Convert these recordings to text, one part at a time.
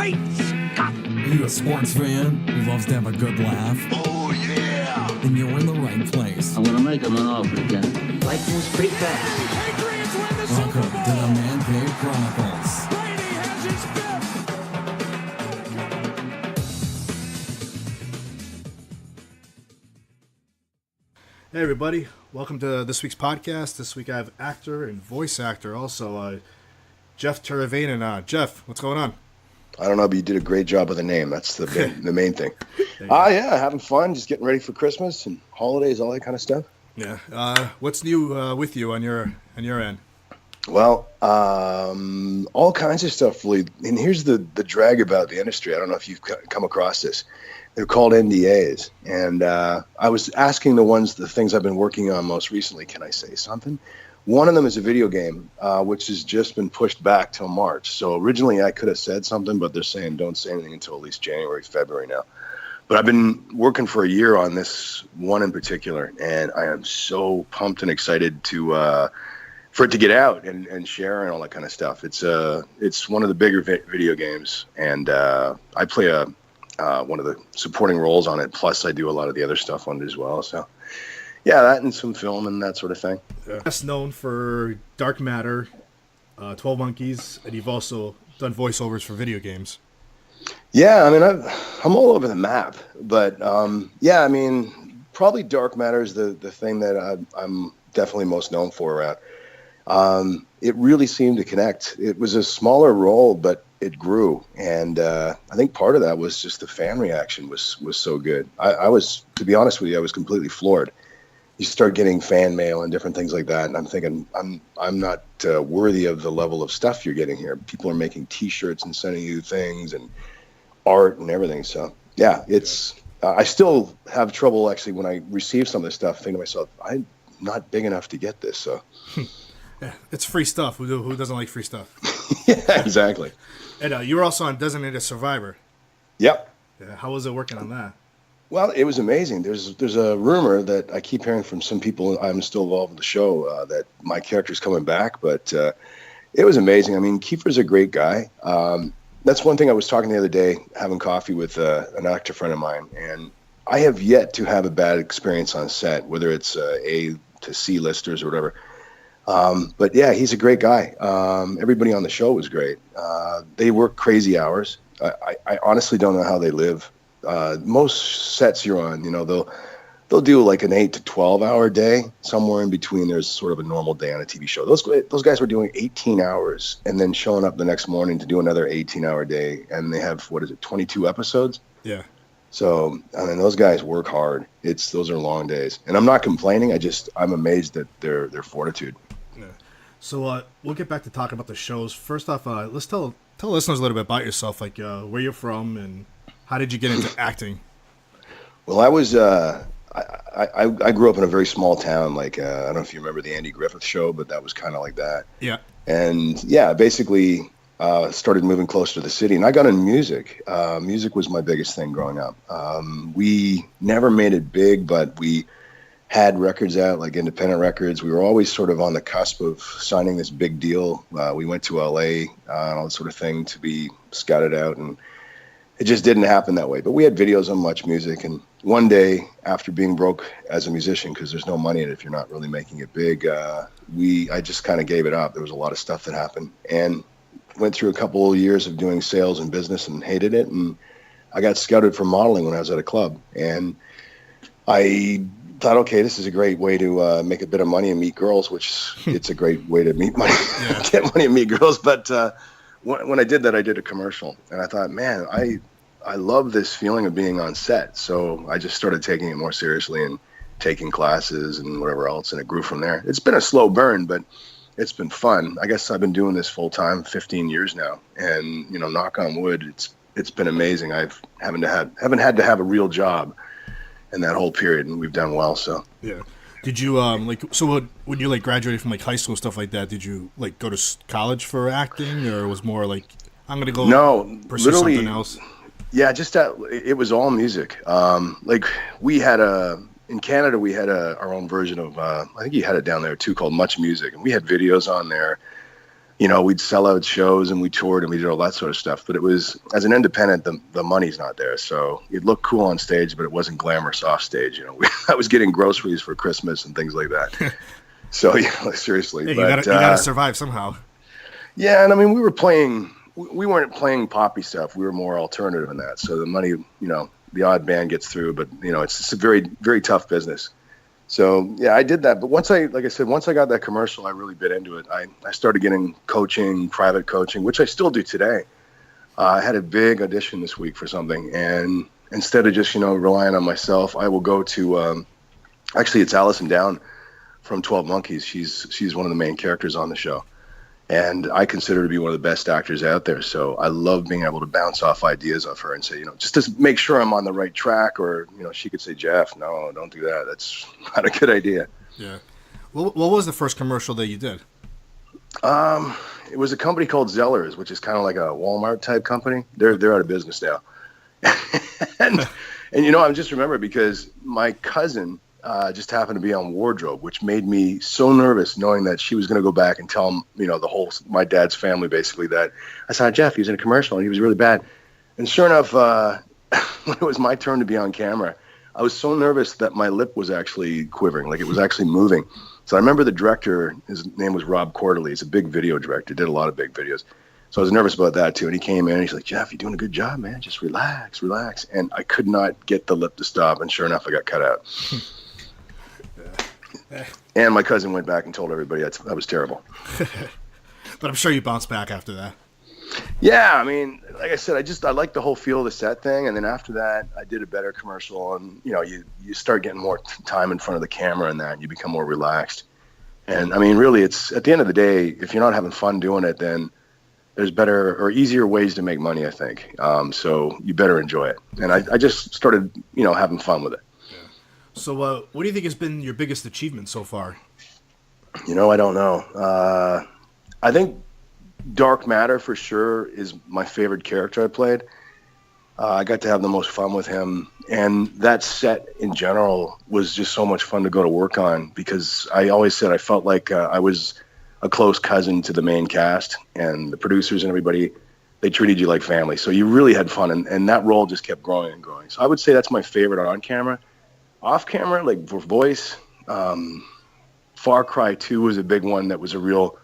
Great Scott! Are you a sports fan who loves to have a good laugh? Oh, yeah! Then you're in the right place. I'm gonna make him an offer again. Life moves pretty fast. Patriots win the Welcome Super Bowl! to the Man Cave Chronicles. Brady has his fifth! Hey everybody, welcome to this week's podcast. This week I have actor and voice actor also, Jeff Teravainen. Jeff, what's going on? I don't know, but you did a great job of the name. That's the main thing. Yeah, having fun, just getting ready for Christmas and holidays, all that kind of stuff. Yeah. What's new with you on your end? Well, all kinds of stuff, really. And here's the drag about the industry. I don't know if you've come across this. They're called NDAs. And I was asking the things I've been working on most recently, can I say something? One of them is a video game, which has just been pushed back till March. So originally I could have said something, but they're saying don't say anything until at least January, February now. But I've been working for a year on this one in particular, and I am so pumped and excited for it to get out and share and all that kind of stuff. It's one of the bigger video games, and I play one of the supporting roles on it. Plus, I do a lot of the other stuff on it as well. So, yeah, that and some film and that sort of thing. Best known for Dark Matter, 12 Monkeys, and you've also done voiceovers for video games. Yeah, I mean, I'm all over the map, but yeah, I mean, probably Dark Matter is the thing that I'm definitely most known for around. It really seemed to connect. It was a smaller role, but it grew, and I think part of that was just the fan reaction was so good. I was, to be honest with you, I was completely floored. You start getting fan mail and different things like that, and I'm thinking I'm not worthy of the level of stuff you're getting here. People are making T-shirts and sending you things and art and everything. So yeah, it's I still have trouble actually when I receive some of this stuff, thinking to myself, I'm not big enough to get this. So Yeah, it's free stuff. Who doesn't like free stuff? yeah, exactly. And you were also on Designated Survivor. Yep. Yeah, how was it working on that? Well, it was amazing. There's a rumor that I keep hearing from some people. I'm still involved in the show that my character's coming back, but it was amazing. I mean, Kiefer's a great guy. That's one thing I was talking the other day, having coffee with an actor friend of mine, and I have yet to have a bad experience on set, whether it's A to C listers or whatever. But yeah, he's a great guy. Everybody on the show was great. They work crazy hours. I honestly don't know how they live. Most sets you're on, they'll do like an 8 to 12 hour day. Somewhere in between, there's sort of a normal day on a TV show. Those guys were doing 18 hours and then showing up the next morning to do another 18-hour day. And they have, 22 episodes? Yeah. So, I mean, those guys work hard. Those are long days. And I'm not complaining. I'm amazed at their fortitude. Yeah. So we'll get back to talking about the shows. First off, let's tell listeners a little bit about yourself, like where you're from and how did you get into acting? Well, I was I grew up in a very small town. Like I don't know if you remember the Andy Griffith Show, but that was kind of like that. Yeah. And yeah, basically started moving closer to the city, and I got into music. Music was my biggest thing growing up. We never made it big, but we had records out, like independent records. We were always sort of on the cusp of signing this big deal. We went to LA and all that sort of thing to be scouted out, and it just didn't happen that way. But we had videos on Much Music, and one day after being broke as a musician, because there's no money in it if you're not really making it big, I just kind of gave it up. There was a lot of stuff that happened, and went through a couple of years of doing sales and business and hated it. And I got scouted for modeling when I was at a club, and I thought, okay, this is a great way to make a bit of money and meet girls, which it's a great way to meet money, get money and meet girls. But when I did that, I did a commercial, and I thought, man, I love this feeling of being on set. So I just started taking it more seriously and taking classes and whatever else, and it grew from there. It's been a slow burn, but it's been fun. I guess I've been doing this full time 15 years now, and knock on wood, it's been amazing. I haven't had to have a real job in that whole period, and we've done well. So yeah. Did you when you graduated from high school, stuff like that, did you go to college for acting, or was more like I'm gonna go pursue something else? Yeah, just it was all music. We had in Canada, we had our own version of, I think you had it down there too, called Much Music. And we had videos on there, we'd sell out shows and we toured and we did all that sort of stuff. But it was, as an independent, the money's not there. So it looked cool on stage, but it wasn't glamorous off stage. I was getting groceries for Christmas and things like that. So yeah, seriously. Yeah, you gotta survive somehow. Yeah, and I mean, we weren't playing poppy stuff. We were more alternative in that. So the money, the odd band gets through, but it's a very, very tough business. So yeah, I did that. But once I got that commercial, I really bit into it. I started getting coaching, private coaching, which I still do today. I had a big audition this week for something, and instead of just relying on myself, I will go to actually it's Alison Down from 12 Monkeys. She's one of the main characters on the show. And I consider her to be one of the best actors out there. So I love being able to bounce off ideas off her and say, just to make sure I'm on the right track. Or, she could say, Jeff, no, don't do that. That's not a good idea. Yeah. What was the first commercial that you did? It was a company called Zellers, which is kind of like a Walmart type company. They're out of business now. and I just remember because my cousin just happened to be on wardrobe, which made me so nervous knowing that she was going to go back and tell him, my dad's family basically that I saw Jeff, he was in a commercial and he was really bad. And sure enough, when it was my turn to be on camera, I was so nervous that my lip was actually quivering, like it was actually moving. So I remember the director, his name was Rob Quarterly. He's a big video director, did a lot of big videos. So I was nervous about that too. And he came in and he's like, Jeff, you're doing a good job, man. Just relax. And I could not get the lip to stop. And sure enough, I got cut out. And my cousin went back and told everybody that was terrible. But I'm sure you bounced back after that. Yeah, I mean, like I said, I like the whole feel of the set thing. And then after that, I did a better commercial. And, you start getting more time in front of the camera and that, and you become more relaxed. And, I mean, really, it's at the end of the day, if you're not having fun doing it, then there's better or easier ways to make money, I think. So you better enjoy it. And I just started, having fun with it. So what do you think has been your biggest achievement so far? I don't know. I think Dark Matter for sure is my favorite character I played. I got to have the most fun with him. And that set in general was just so much fun to go to work on because I always said I felt like I was a close cousin to the main cast, and the producers and everybody, they treated you like family. So you really had fun, and that role just kept growing and growing. So I would say that's my favorite on camera. Off camera, like for voice, Far Cry 2 was a big one that was a real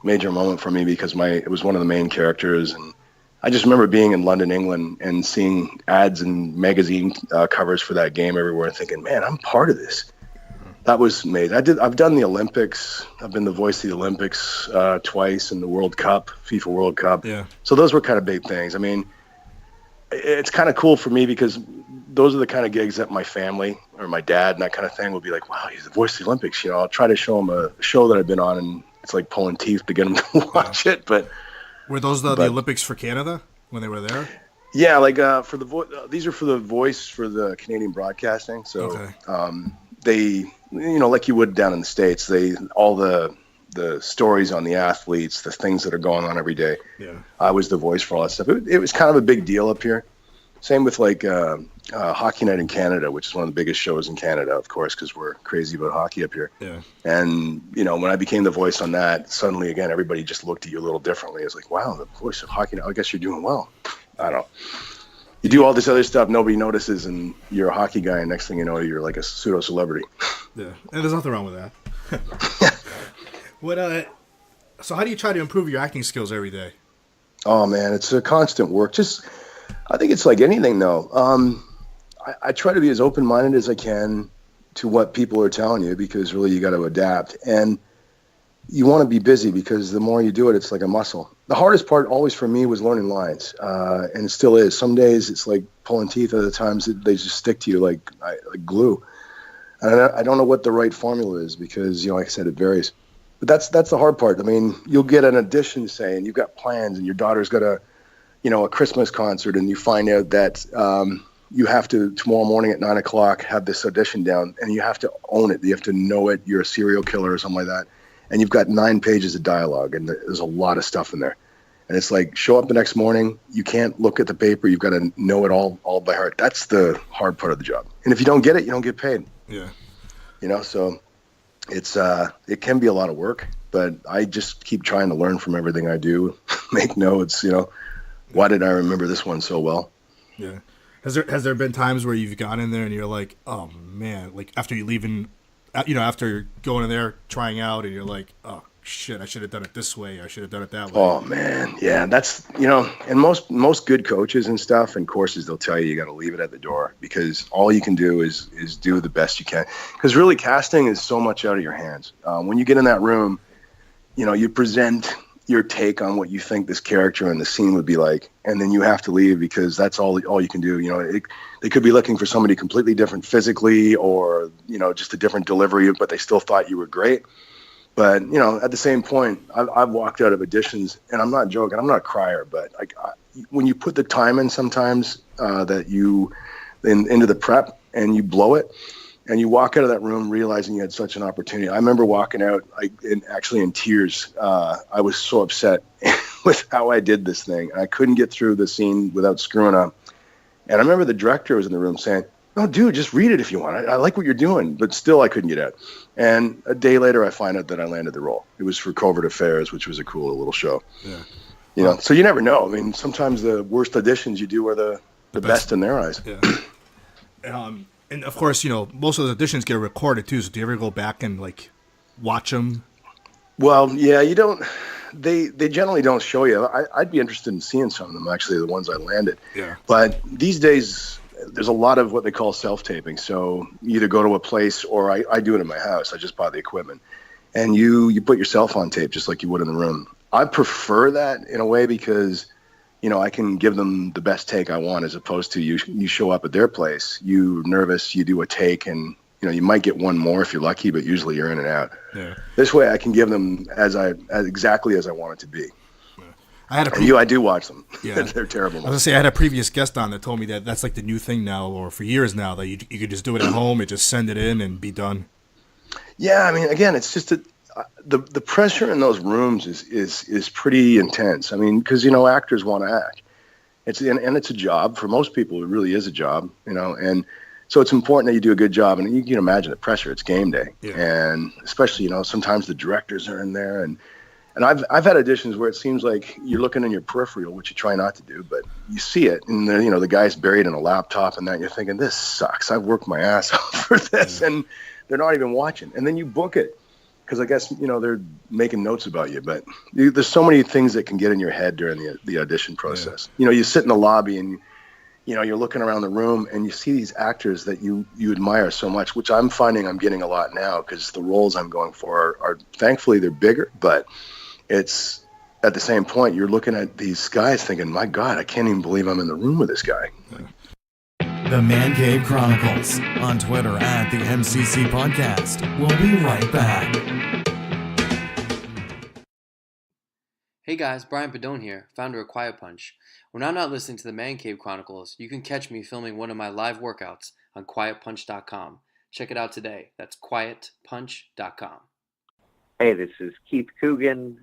major moment for me because it was one of the main characters. And I just remember being in London, England, and seeing ads and magazine covers for that game everywhere and thinking, man, I'm part of this. That was amazing. I've done the Olympics. I've been the voice of the Olympics twice and the World Cup, FIFA World Cup. Yeah. So those were kind of big things. I mean, it's kind of cool for me because those are the kind of gigs that my family or my dad and that kind of thing will be like, wow, he's the voice of the Olympics. I'll try to show him a show that I've been on, and it's like pulling teeth to get him to watch it. But were those the Olympics for Canada when they were there? Yeah, like for the these are for the voice for the Canadian broadcasting. So okay. They, like you would down in the States, all the stories on the athletes, the things that are going on every day. Yeah. I was the voice for all that stuff. It was kind of a big deal up here. Same with like Hockey Night in Canada, which is one of the biggest shows in Canada, of course, because we're crazy about hockey up here. Yeah. And, when I became the voice on that, suddenly, again, everybody just looked at you a little differently. It's like, wow, the voice of Hockey Night, I guess you're doing well. I don't know. You do all this other stuff, nobody notices, and you're a hockey guy, and next thing you know, you're like a pseudo-celebrity. Yeah, and there's nothing wrong with that. So how do you try to improve your acting skills every day? Oh, man, it's a constant work. I think it's like anything, though. I try to be as open-minded as I can to what people are telling you because really you got to adapt. And you want to be busy because the more you do it, it's like a muscle. The hardest part always for me was learning lines, and it still is. Some days it's like pulling teeth. Other times they just stick to you like glue. And I don't know what the right formula is because, like I said, it varies. But that's the hard part. I mean, you'll get an audition, say, and you've got plans, and your daughter's got a Christmas concert, and you find out that you have to, tomorrow morning at 9 o'clock, have this audition down, and you have to own it. You have to know it. You're a serial killer or something like that. And you've got 9 pages of dialogue, and there's a lot of stuff in there. And it's like, show up the next morning. You can't look at the paper. You've got to know it all by heart. That's the hard part of the job. And if you don't get it, you don't get paid. Yeah. So it's it can be a lot of work, but I just keep trying to learn from everything I do, make notes, why did I remember this one so well? Yeah. Has there been times where you've gone in there and you're like, oh man, like after you leaving, after going in there, trying out, and you're like, oh shit, I should have done it this way. I should have done it that way. Oh man. Yeah. That's, and most good coaches and stuff and courses, they'll tell you got to leave it at the door, because all you can do is do the best you can. Because really casting is so much out of your hands. When you get in that room, you present your take on what you think this character and the scene would be like, and then you have to leave, because that's all you can do. They could be looking for somebody completely different physically, or just a different delivery, but they still thought you were great. But at the same point, I've walked out of auditions, and I'm not joking, I'm not a crier, but when you put the time in sometimes that you into the prep and you blow it, and you walk out of that room realizing you had such an opportunity. I remember walking out actually in tears. I was so upset with how I did this thing. I couldn't get through the scene without screwing up. And I remember the director was in the room saying, "No, dude, just read it if you want. I like what you're doing." But still, I couldn't get out. And a day later, I find out that I landed the role. It was for Covert Affairs, which was a cool little show. Yeah. So you never know. I mean, sometimes the worst auditions you do are the best in their eyes. Yeah. And of course, most of the auditions get recorded too. So do you ever go back and watch them? Well, yeah, you don't. They generally don't show you. I'd be interested in seeing some of them, actually, the ones I landed. Yeah. But these days, there's a lot of what they call self-taping. So you either go to a place, or I do it in my house. I just buy the equipment, and you put yourself on tape just like you would in the room. I prefer that in a way, because I can give them the best take I want, as opposed to you show up at their place, you're nervous, you do a take, and you might get one more if you're lucky, but usually you're in and out. Yeah. This way I can give them as exactly as I want it to be. Yeah. I do watch them. Yeah. They're terrible. I was gonna say, I had a previous guest on that told me that that's like the new thing now, or for years now, that you could just do it at home and just send it in and be done. Yeah, I mean, again, it's just the pressure in those rooms is pretty intense. I mean, because actors want to act. It's a job for most people. It really is a job, and so it's important that you do a good job. And you can imagine the pressure. It's game day, and especially espometimes the directors are in there, and I've had auditions where it seems like you're looking in your peripheral, which you try not to do, but you see it, and the guy's buried in a laptop, and that you're thinking, this sucks. I've worked my ass off for this, and they're not even watching, and then you book it. Because I guess, they're making notes about you. But there's so many things that can get in your head during the audition process. Yeah. You sit in the lobby and, you're looking around the room and you see these actors that you admire so much, which I'm finding I'm getting a lot now, because the roles I'm going for are thankfully, they're bigger. But it's at the same point, you're looking at these guys thinking, my God, I can't even believe I'm in the room with this guy. Yeah. The Man Cave Chronicles on Twitter at the MCC Podcast. We'll be right back. Hey guys, Brian Padone here, founder of Quiet Punch. When I'm not listening to the Man Cave Chronicles, you can catch me filming one of my live workouts on quietpunch.com. Check it out today. That's quietpunch.com. Hey, this is Keith Coogan,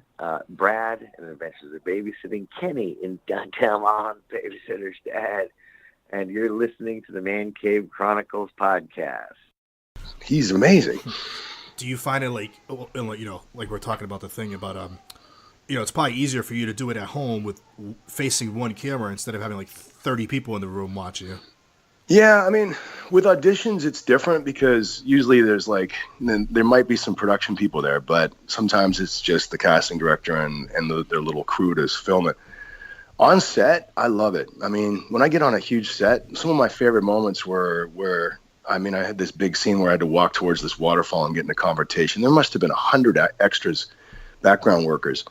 Brad, and the Adventures of Babysitting, Kenny in downtown Lon, Babysitter's Dad. And you're listening to the Man Cave Chronicles podcast. He's amazing. Do you find it like we're talking about the thing about, it's probably easier for you to do it at home with facing one camera instead of having 30 people in the room watching you? Yeah, I mean, with auditions, it's different, because usually there's there might be some production people there, but sometimes it's just the casting director and their little crew to film it. On set, I love it. I mean, when I get on a huge set, some of my favorite moments were where, I had this big scene where I had to walk towards this waterfall and get in a confrontation. There must have been 100 extras, background workers,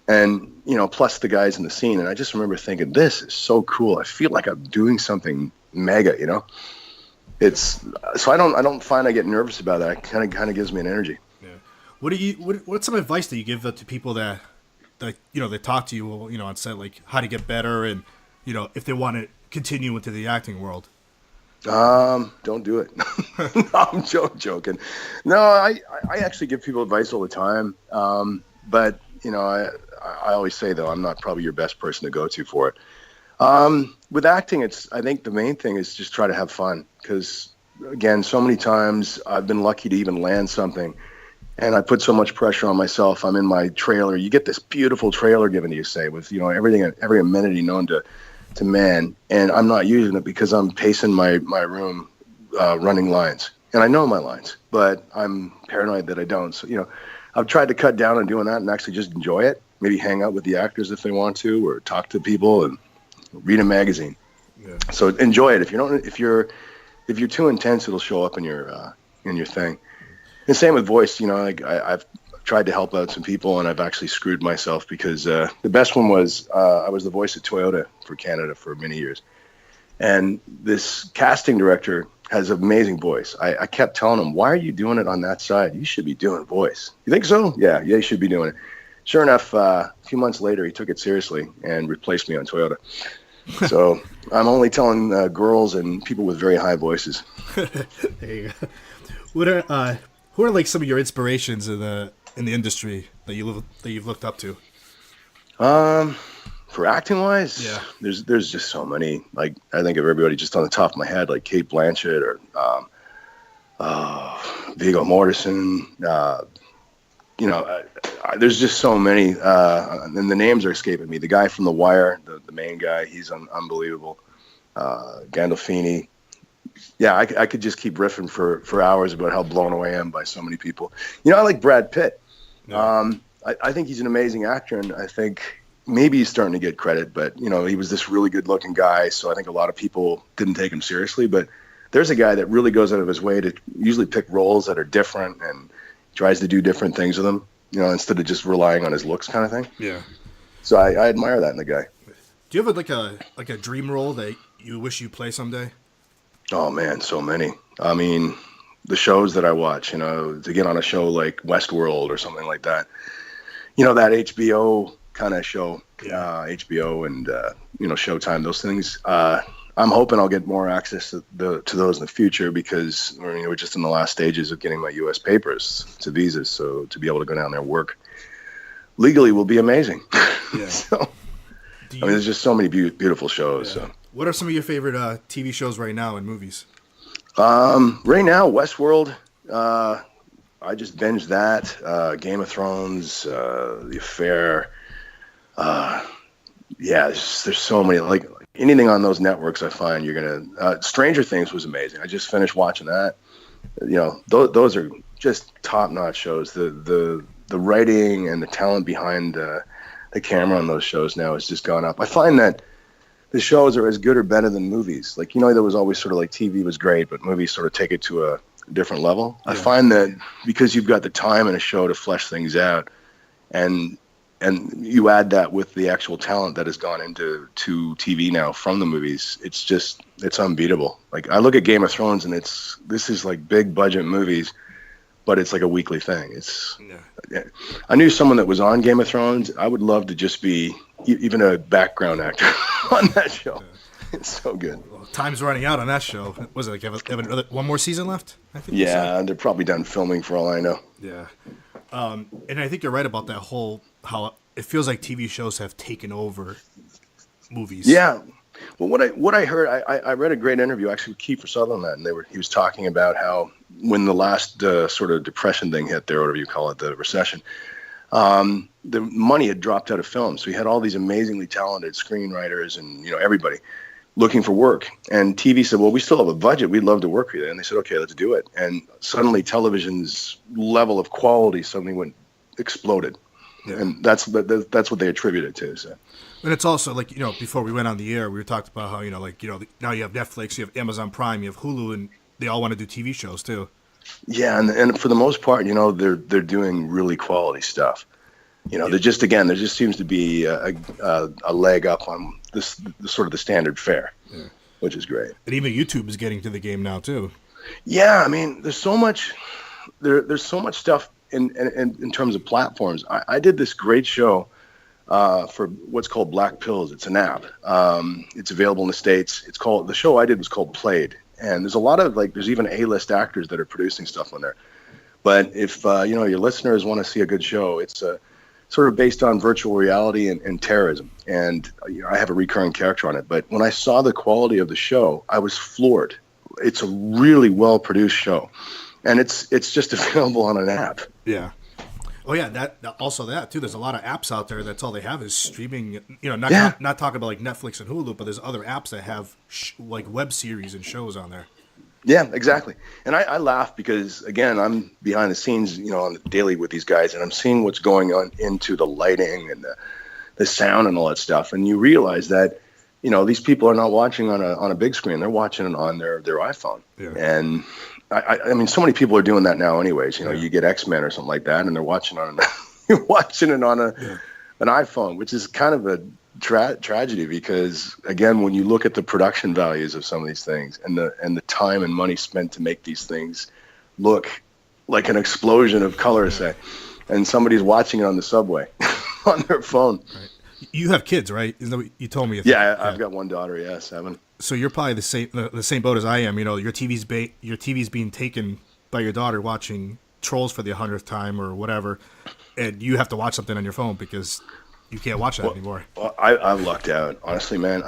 and, plus the guys in the scene. And I just remember thinking, this is so cool. I feel like I'm doing something mega, It's, so I don't find I get nervous about that. It kind of gives me an energy. Yeah. What's some advice that you give to people that they talk to you, on set, how to get better, and, if they want to continue into the acting world? Don't do it. No, I'm joking. No, I actually give people advice all the time. But I always say, though, I'm not probably your best person to go to for it. With acting, I think the main thing is just try to have fun, because again, so many times I've been lucky to even land something. And I put so much pressure on myself. I'm in my trailer. You get this beautiful trailer given to you, say, with everything, every amenity known to man, and I'm not using it because I'm pacing my room, running lines, and I know my lines, but I'm paranoid that I don't. So I've tried to cut down on doing that and actually just enjoy it. Maybe hang out with the actors if they want to, or talk to people and read a magazine. Yeah. So enjoy it. If you're too intense, it'll show up in your thing. And same with voice. I've tried to help out some people, and I've actually screwed myself because the best one was I was the voice of Toyota for Canada for many years, and this casting director has an amazing voice. I kept telling him, "Why are you doing it on that side? You should be doing voice." You think so? Yeah, you should be doing it. Sure enough, a few months later, he took it seriously and replaced me on Toyota. So I'm only telling girls and people with very high voices. There you go. Who are like some of your inspirations in the industry that you've looked up to? For acting wise, yeah, there's just so many. Like I think of everybody just on the top of my head, like Kate Blanchett or Viggo Mortensen. There's just so many, and the names are escaping me. The guy from The Wire, the main guy, he's unbelievable. Gandolfini. Yeah, I could just keep riffing for hours about how blown away I am by so many people. I like Brad Pitt. Yeah. I think he's an amazing actor, and I think maybe he's starting to get credit, but, he was this really good-looking guy, so I think a lot of people didn't take him seriously. But there's a guy that really goes out of his way to usually pick roles that are different and tries to do different things with them, instead of just relying on his looks kind of thing. Yeah. So I admire that in the guy. Do you have like a dream role that you wish you play someday? Oh man, so many. I mean, the shows that I watch, to get on a show like Westworld or something like that, that HBO kind of show, HBO and, Showtime, those things. I'm hoping I'll get more access to those in the future because we're just in the last stages of getting my U.S. papers to visas. So to be able to go down there and work legally will be amazing. Yeah. So, there's just so many beautiful shows. Yeah. So. What are some of your favorite TV shows right now and movies? Right now, Westworld. I just binged that. Game of Thrones, The Affair. There's so many. Like anything on those networks, I find you're gonna. Stranger Things was amazing. I just finished watching that. Those are just top-notch shows. The writing and the talent behind the camera on those shows now has just gone up. I find that the shows are as good or better than movies. Like, there was always sort of like TV was great, but movies sort of take it to a different level. Yeah. I find that because you've got the time in a show to flesh things out, and you add that with the actual talent that has gone into TV now from the movies, it's unbeatable. Like, I look at Game of Thrones and this is like big budget movies, but it's like a weekly thing. I knew someone that was on Game of Thrones. I would love to just be even a background actor on that show. Yeah. It's so good. Well, time's running out on that show. Was it like have one more season left? I think. Yeah, they're probably done filming for all I know. Yeah. And I think you're right about that whole how it feels like TV shows have taken over movies. Yeah. Well, what I heard, I read a great interview actually with Kiefer Sutherland, and he was talking about how when the last sort of depression thing hit there, whatever you call it, the recession, the money had dropped out of film. So he had all these amazingly talented screenwriters and everybody looking for work. And TV said, well, we still have a budget. We'd love to work with you. And they said, okay, let's do it. And suddenly television's level of quality suddenly exploded. Yeah. And that's what they attribute it to. So. And it's also like, before we went on the air, we talked about how, now you have Netflix, you have Amazon Prime, you have Hulu, and they all want to do TV shows too. Yeah. And for the most part, they're doing really quality stuff. There just seems to be a leg up on this sort of the standard fare, which is great. And even YouTube is getting to the game now too. Yeah. I mean, there's so much stuff in terms of platforms. I did this great show for what's called Black Pills. It's an app. It's available in the States. The show I did was called Played. And there's a lot of there's even A-list actors that are producing stuff on there. But if, your listeners want to see a good show, it's sort of based on virtual reality and terrorism. And I have a recurring character on it. But when I saw the quality of the show, I was floored. It's a really well-produced show. And it's just available on an app. Yeah. Oh yeah, also that too. There's a lot of apps out there. That's all they have is streaming. You know, not talking about like Netflix and Hulu, but there's other apps that have like web series and shows on there. Yeah, exactly. And I laugh because, again, I'm behind the scenes, on the daily with these guys, and I'm seeing what's going on into the lighting and the sound and all that stuff. And you realize that, these people are not watching on a big screen. They're watching it on their iPhone. Yeah. And I mean, so many people are doing that now anyways. You get X-Men or something like that, and they're watching you're watching it on an iPhone, which is kind of a tragedy because, again, when you look at the production values of some of these things and the time and money spent to make these things look like an explosion of color, say, and somebody's watching it on the subway on their phone. Right. You have kids, right? Isn't that what you told me? Yeah, I've got one daughter. 7. So you're probably the same boat as I am. Your TV's being taken by your daughter watching Trolls for the 100th time or whatever, and you have to watch something on your phone because you can't watch that anymore. Well, I lucked out, honestly, man.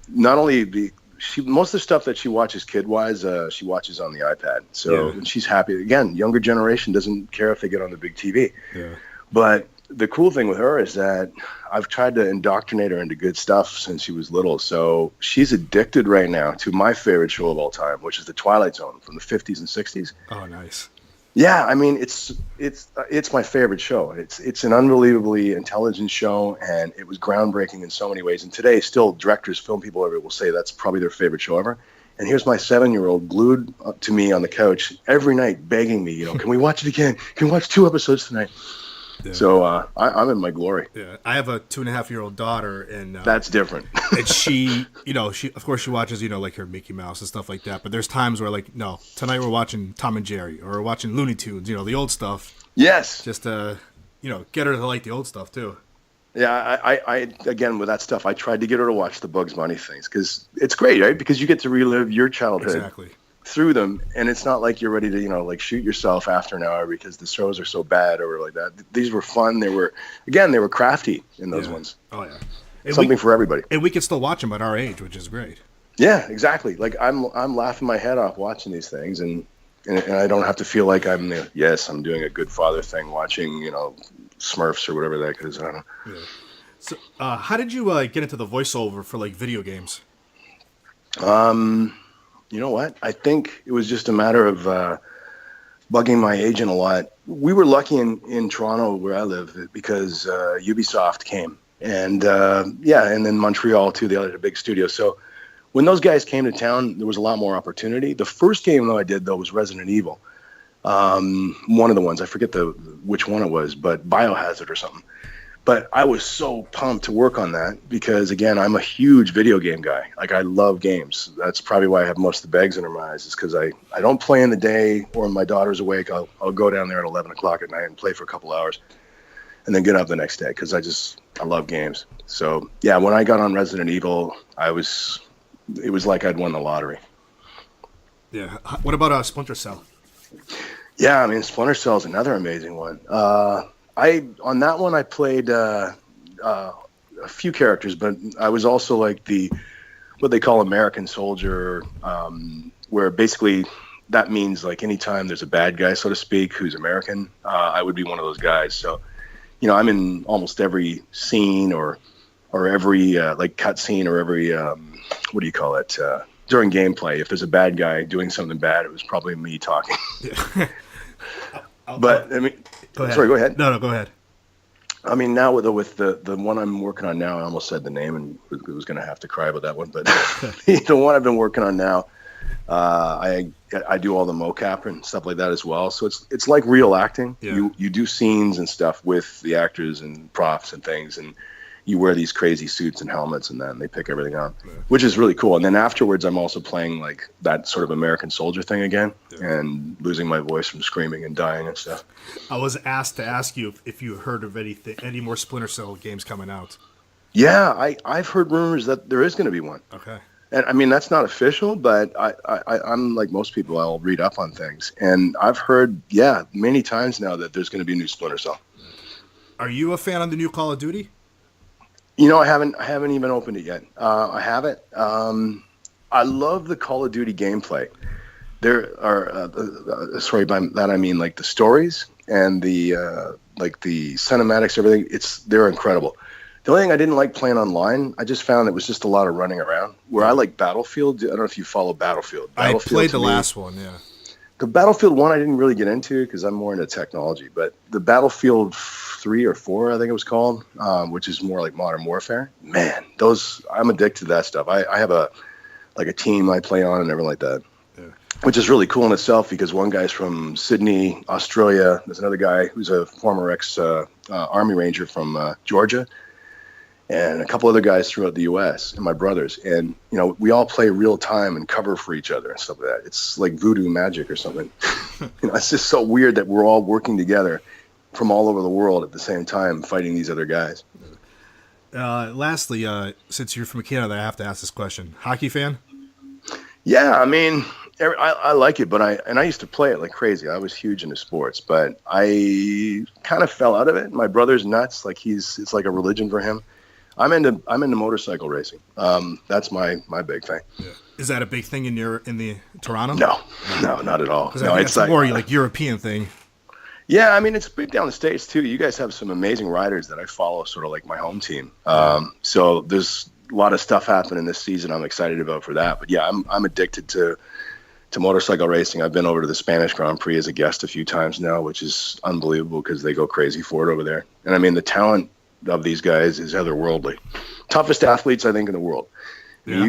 Not only most of the stuff that she watches kid-wise, she watches on the iPad. So and she's happy. Again, younger generation doesn't care if they get on the big TV. Yeah. But the cool thing with her is that I've tried to indoctrinate her into good stuff since she was little. So she's addicted right now to my favorite show of all time, which is The Twilight Zone from the 50s and 60s. Oh, nice. Yeah, I mean, it's my favorite show. It's an unbelievably intelligent show, and it was groundbreaking in so many ways. And today, still, directors, film people ever will say that's probably their favorite show ever. And here's my 7-year-old glued up to me on the couch every night, begging me, can we watch it again? Can we watch 2 episodes tonight? Yeah. So I'm in my glory. Yeah, I have a 2.5-year-old daughter, and that's different. And she of course she watches like her Mickey Mouse and stuff like that. But there's times where no, tonight we're watching Tom and Jerry or we're watching Looney Tunes, the old stuff. Yes. Just to get her to like the old stuff too. Yeah, I again with that stuff, I tried to get her to watch the Bugs Bunny things because it's great, right? Because you get to relive your childhood. Exactly. Through them, and it's not like you're ready to shoot yourself after an hour because the shows are so bad or like that. These were fun. They were crafty in those ones. Oh yeah, and something for everybody. And we can still watch them at our age, which is great. Yeah, exactly. Like I'm laughing my head off watching these things, and I don't have to feel like I'm doing a good father thing watching Smurfs or whatever that is. I don't know. Yeah. So how did you get into the voiceover for video games? You know what? I think it was just a matter of bugging my agent a lot. We were lucky in Toronto where I live because Ubisoft came. And and then Montreal too, the other big studio. So when those guys came to town, there was a lot more opportunity. The first game I did was Resident Evil. One of the ones, I forget which one it was, but Biohazard or something. But I was so pumped to work on that because, again, I'm a huge video game guy. Like, I love games. That's probably why I have most of the bags under my eyes is because I don't play in the day or when my daughter's awake. I'll go down there at 11 o'clock at night and play for a couple hours and then get up the next day because I love games. So, yeah, when I got on Resident Evil, it was like I'd won the lottery. Yeah. What about Splinter Cell? Yeah, I mean, Splinter Cell is another amazing one. On that one, I played a few characters, but I was also like what they call American soldier, where basically that means like anytime there's a bad guy, so to speak, who's American, I would be one of those guys. So, I'm in almost every scene or every cut scene or every what do you call it during gameplay. If there's a bad guy doing something bad, it was probably me talking. Yeah. But I mean. Sorry, go ahead. No, go ahead. I mean, now with the one I'm working on now, I almost said the name and was going to have to cry about that one. But the one I've been working on now, I do all the mocap and stuff like that as well. So it's like real acting. Yeah. You do scenes and stuff with the actors and props and things, and you wear these crazy suits and helmets, and then they pick everything up, which is really cool. And then afterwards, I'm also playing like that sort of American soldier thing again, and losing my voice from screaming and dying and stuff. I was asked to ask you if you heard of any more Splinter Cell games coming out. Yeah, I've heard rumors that there is going to be one. Okay. And I mean, that's not official, but I'm like most people, I'll read up on things. And I've heard, many times now that there's going to be a new Splinter Cell. Are you a fan of the new Call of Duty? I haven't even opened it yet. I haven't. I love the Call of Duty gameplay. There are, sorry, by that I mean like the stories and the like the cinematics, everything. They're incredible. The only thing I didn't like playing online, I just found it was just a lot of running around. Where I like Battlefield. I don't know if you follow Battlefield. I played the last one, yeah. The Battlefield 1 I didn't really get into because I'm more into technology. But the Battlefield 3 or 4, I think it was called, which is more like Modern Warfare. Man, I'm addicted to that stuff. I have a team I play on and everything like that. Yeah. Which is really cool in itself because one guy's from Sydney, Australia. There's another guy who's a former ex-Army Ranger from Georgia. And a couple other guys throughout the U.S. and my brothers. And, we all play real time and cover for each other and stuff like that. It's like voodoo magic or something. It's just so weird that we're all working together from all over the world at the same time fighting these other guys. Lastly, since you're from Canada, I have to ask this question. Hockey fan? Yeah, I mean, I like it, but I used to play it like crazy. I was huge into sports, but I kind of fell out of it. My brother's nuts. Like it's like a religion for him. I'm into motorcycle racing. That's my big thing. Yeah. Is that a big thing in the Toronto? No, not at all. No, it's like more like European thing. Yeah, I mean it's big down the States too. You guys have some amazing riders that I follow, sort of like my home team. So there's a lot of stuff happening this season. I'm excited about for that. But yeah, I'm addicted to motorcycle racing. I've been over to the Spanish Grand Prix as a guest a few times now, which is unbelievable because they go crazy for it over there. And I mean the talent of these guys is otherworldly. Toughest athletes I think in the world. Yeah. You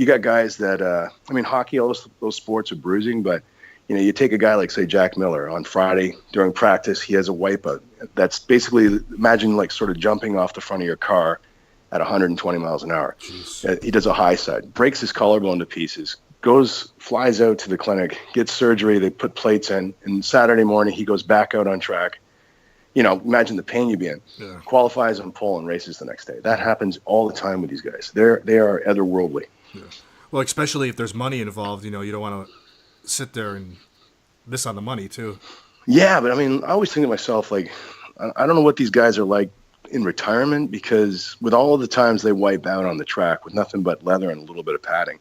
got guys that I mean hockey, all those sports are bruising, but you take a guy like say Jack Miller on Friday during practice, he has a wipeout. That's basically imagine like sort of jumping off the front of your car at 120 miles an hour. Jeez. He does a high side, breaks his collarbone to pieces, flies out to the clinic, gets surgery, they put plates in, and Saturday morning he goes back out on track. Imagine the pain you'd be in. Yeah. Qualifies on pole and races the next day. That happens all the time with these guys. They are otherworldly. Yeah. Well, especially if there's money involved, you don't want to sit there and miss on the money too. Yeah, but I mean, I always think to myself, like, I don't know what these guys are like in retirement because with all of the times they wipe out on the track with nothing but leather and a little bit of padding,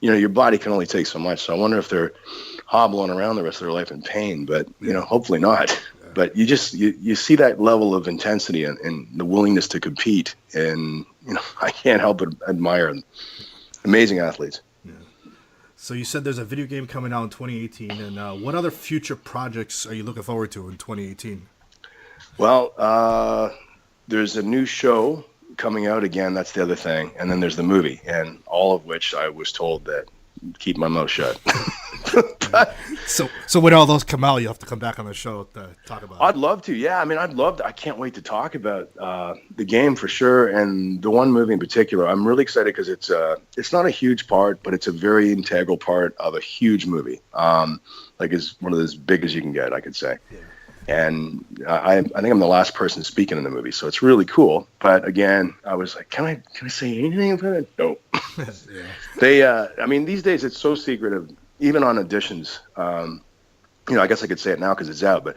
your body can only take so much. So I wonder if they're hobbling around the rest of their life in pain, but hopefully not. But you see that level of intensity and the willingness to compete, and I can't help but admire them. Amazing athletes. Yeah. So you said there's a video game coming out in 2018, and what other future projects are you looking forward to in 2018? Well, there's a new show coming out again. That's the other thing, and then there's the movie, and all of which I was told that keep my mouth shut. So when all those come out, you have to come back on the show to talk about it. I'd love to. Yeah, I mean, I can't wait to talk about the game for sure, and the one movie in particular. I'm really excited because it's not a huge part, but it's a very integral part of a huge movie. Like it's one of as big as you can get, I could say. Yeah. And I think I'm the last person speaking in the movie, so it's really cool. But again, I was like, can I say anything about it? No. Yeah. I mean, these days it's so secretive, even on auditions. I guess I could say it now because it's out, but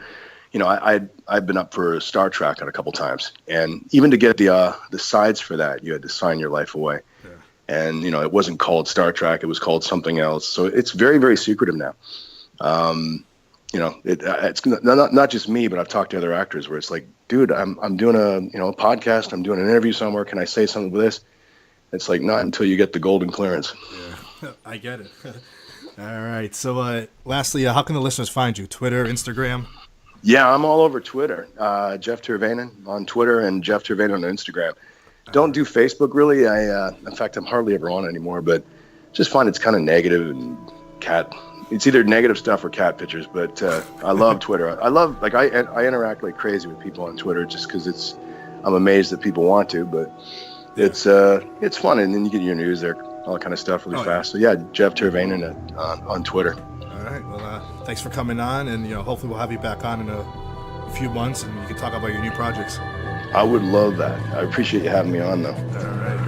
I've been up for Star Trek a couple times, and even to get the sides for that, you had to sign your life away. Yeah. And it wasn't called Star Trek; it was called something else. So it's very, very secretive now. It's not just me, but I've talked to other actors where it's like, dude, I'm doing a podcast, I'm doing an interview somewhere. Can I say something with this? It's like, not until you get the golden clearance. Yeah, I get it. All right. So lastly, how can the listeners find you? Twitter, Instagram? Yeah, I'm all over Twitter. Jeff Teravainen on Twitter and Jeff Teravainen on Instagram. Don't do Facebook really. In fact, I'm hardly ever on anymore, but just find it's kind of negative and it's either negative stuff or cat pictures, but I love Twitter. I interact like crazy with people on Twitter just because I'm amazed that people want to, but it's fun, and then you get your news there, all that kind of stuff really fast. So yeah, Jeff Teravainen on Twitter. All right, well, thanks for coming on, and hopefully we'll have you back on in a few months, and you can talk about your new projects. I would love that. I appreciate you having me on, though. All right.